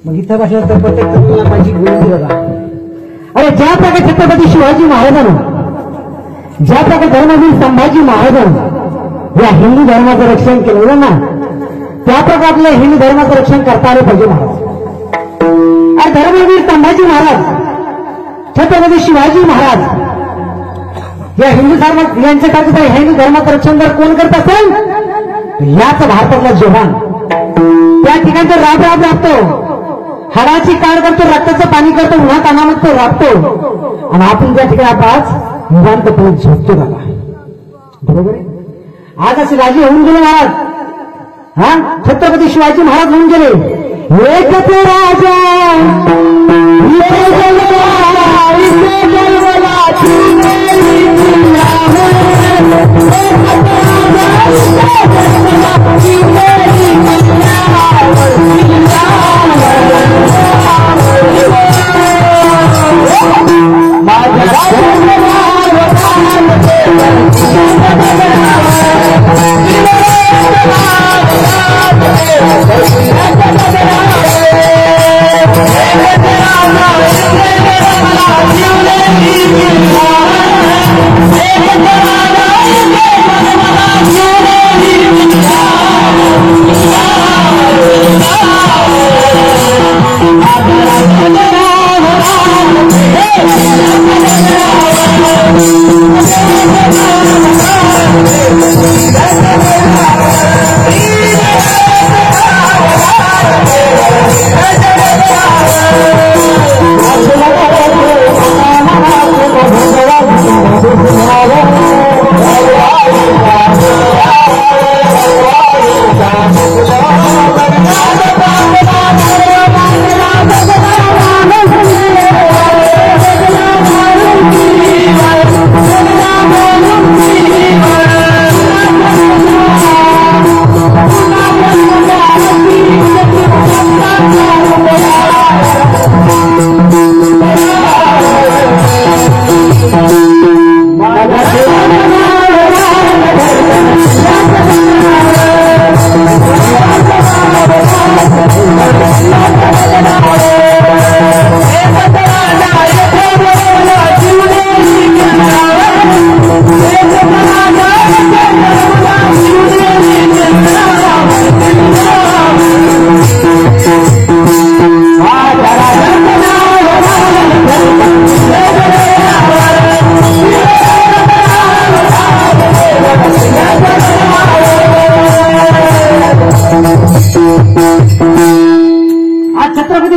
मग इथं बसलं तर प्रत्येक तत्वाला माझी गुरु बघा. अरे ज्या प्रकारे छत्रपती शिवाजी महाराजांना ज्या प्रकारे धर्मवीर संभाजी महाराजांना या हिंदू धर्माचं रक्षण केलं ना, त्या प्रकारे आपल्या हिंदू धर्माचं रक्षण करता आलं पाहिजे महाराज. अरे धर्मवीर संभाजी महाराज छत्रपती शिवाजी महाराज या हिंदू धर्म यांच्या काय हिंदू धर्माचं रक्षण जर कोण करत असेल याच भारतातला जवान त्या ठिकाणी तो राब राबतो, हाडाची काढ करतो, रक्ताचं पाणी करतो, उन्हा तानामध्ये तो राबतो आणि आपण त्या ठिकाणी आपण आज निवांतपणे झोपतो बघा. बरोबर आहे. आज असे राजे होऊन गेले महाराज. हा छत्रपती शिवाजी महाराज होऊन गेले. एक तो राजा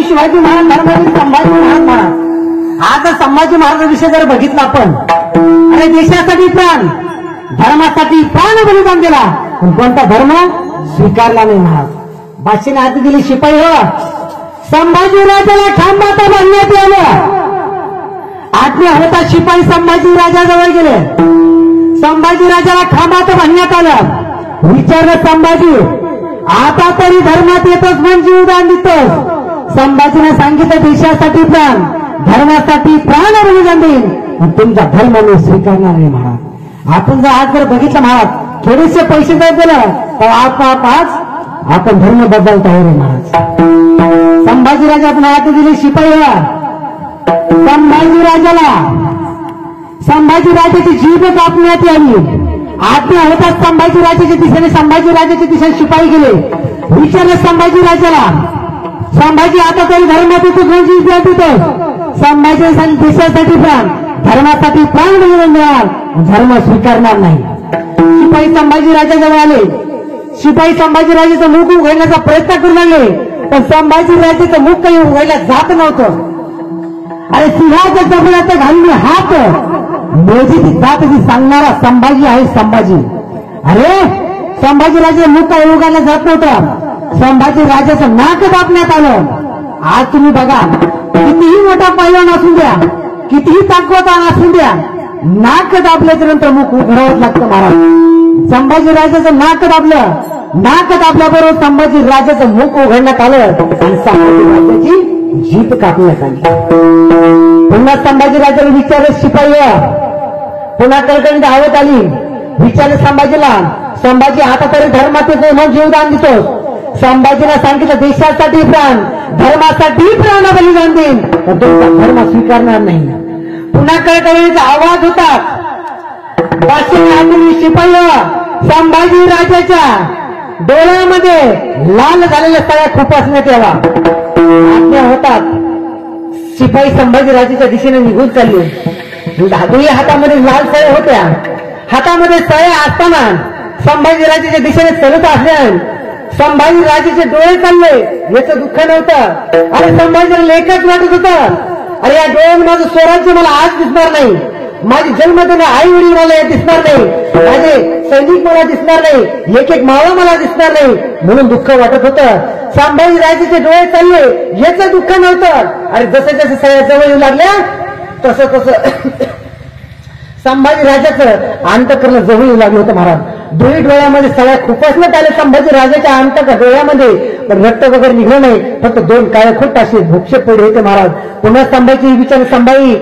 शिवाजी महाराज धर्मवीर संभाजी महाराज महाराज. आज संभाजी महाराजांविषयी जर बघितलं आपण, अरे देशासाठी प्राण, धर्मासाठी प्राण बलिदान दिला, पण कोणता धर्म स्वीकारला नाही महाराज. बादशाने हाती दिली शिपाई हो, संभाजी राजाला खांबात बांधण्यात आलं. आज्ञा होता शिपाई संभाजी राजाजवळ गेले, संभाजी राजाला खांबात बांधण्यात आलं. विचारलं संभाजी आता तरी धर्मात येतोस म्हणजे उदाहरण देतोस. संभाजीने सांगितलं देशासाठी प्राण, धर्मासाठी प्राण बलिदान देईन, तुमचा धर्म मी स्वीकारणार नाही महाराज. आपण जर आज जर बघितलं महाराज, थोडेसे पैसे जर दिलं तर आज आपण धर्म बदलता आहे रे महाराज. संभाजीराजा आपण हाती दिले शिपाईला, संभाजीराजाची जीभ कापण्यात यावी आज्ञा होताच संभाजीराजाच्या दिशेने संभाजीराजाच्या दिशेने शिपाई गेले. विचारलं संभाजीराजाला, संभाजी आता तरी धर्मात येतो संभाजी देशासाठी प्राण धर्मासाठी प्राण मिळणार धर्म स्वीकारणार नाही. शिपाई संभाजीराजाजवळ आले. शिपाई संभाजीराजाचं मुख उघडण्याचा प्रयत्न करू लागले, पण संभाजीराजाचं मुख काही उघडल्या जात नव्हतं. अरे सिंहाच्या जबड्यात घालून हात मोजी ती जात ती सांगणारा संभाजी आहे संभाजी. अरे संभाजीराजाचं मुख काही उघडल्या जात नव्हतं. संभाजीराजाचं नाक दाबण्यात आलं. आज तुम्ही बघा, कितीही मोठा पैलवान असू द्या, कितीही ताकदवान असू द्या, नाक दाबल्याच्या नंतर मुख उघडावंच लागतं महाराज. संभाजीराजाचं नाक दाबलं, नाक दाबल्याबरोबर संभाजीराजाचं मुख उघडण्यात आलं आणि संभाजीराजाची जीभ कापण्यात आली. पुन्हा संभाजीराजाला विचारलं शिपाई, पुन्हा कळकळीने धावत आली. विचारलं संभाजीला, संभाजी आता तरी धर्मात येतो म्हणून जीवदान देतो. संभाजीला सांगितलं देशासाठी प्राण धर्मासाठी प्राण बलिदान देईन, पण तुमचा धर्म स्वीकारणार नाही. पुन्हा कळकळीचा आवाज होता. शिपाई संभाजीराजाच्या डोळ्यामध्ये लाल झालेल्या सळ्या खुपासण्यात यावा आज्ञा होतात. शिपाई संभाजीराजाच्या दिशेने निघून चालले. दोन्ही हातामध्ये लाल सळ्या होत्या. हातामध्ये सळ्या असताना संभाजीराजाच्या दिशेने चलत असल्या संभाजीराजाचे डोळे चालले. याचं दुःख नव्हतं. अरे संभाजीला एकच वाटत होतं, अरे या डोळ्यात माझं स्वराज्य मला आज दिसणार नाही, माझी जन्मदिन आई वडील मला दिसणार नाही, माझे सैनिक मला दिसणार नाही, एक एक मावळा मला दिसणार नाही, म्हणून दुःख वाटत होतं. संभाजीराजाचे डोळे चालले, याचं दुःख नव्हतं. अरे जसं जसं सगळ्या जवळ येऊ लागल्या तसं तसं संभाजीराजाचं अंतःकरण जवळ येऊ लागलं होतं महाराज. दोन्ही डोळ्यामध्ये सगळ्या खुपसण्यात आले संभाजीराजाच्या डोळ्यामध्ये, पण रक्त वगैरे निघलं नाही, फक्त दोन काळेखुट्ट असे भोक्षे पडले होते महाराज. पुन्हा संभाजी विचार, संभाजी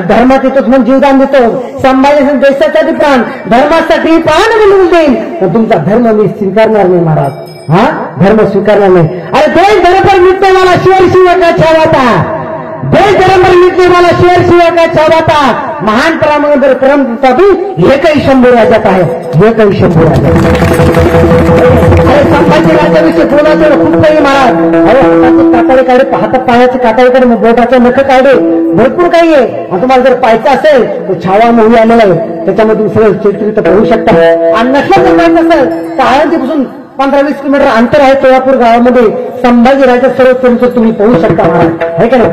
धर्मात येतो म्हणून जीवदान देतो, संभाजी देशासाठी प्राण धर्मासाठी प्राण मिळवून देईल, तर तुमचा धर्म मी स्वीकारणार नाही महाराज. हा धर्म स्वीकारणार नाही. अरे देश धर्म पर मिटने वाला शेर शिव का छावाता, देश धर्म पर मिटने वाला शेर शिव का छावाता, महान परामंदर परमता भी एकही शंभू राजात आहे, एकही शंभू राजा. अरे संभाजीराजाविषयी बोलायचं खूप काही महाराज. अरे हाताचे काटाळे काढे, हातात पायाचे काटाळे काढे, बोटाचे नख काढे, भरपूर काही आहे. आणि तुम्हाला जर पाहायचं असेल तर छावा मूवी आलेला आहे, त्याच्यामध्ये तुम्ही सगळं चित्रित पाहू शकता. आणि नसलं जर पाहायचं असेल तर आळंदीपासून 15-20 किलोमीटर अंतर आहे सोलापूर गावामध्ये संभाजीराजा सर्व चरित्र तुम्ही पाहू शकता महाराज, आहे का नाही.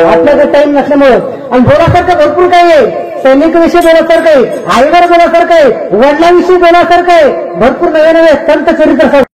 आपल्याकडे टाइम नसल्यामुळं आणि बोलासारखं भरपूर काही आहे. सैनिकाविषयी बोलासारखं आहे, आईवर बोलासारखं आहे, वडिलांविषयी बोलासारखं आहे, भरपूर नवे नवे संत चरित्र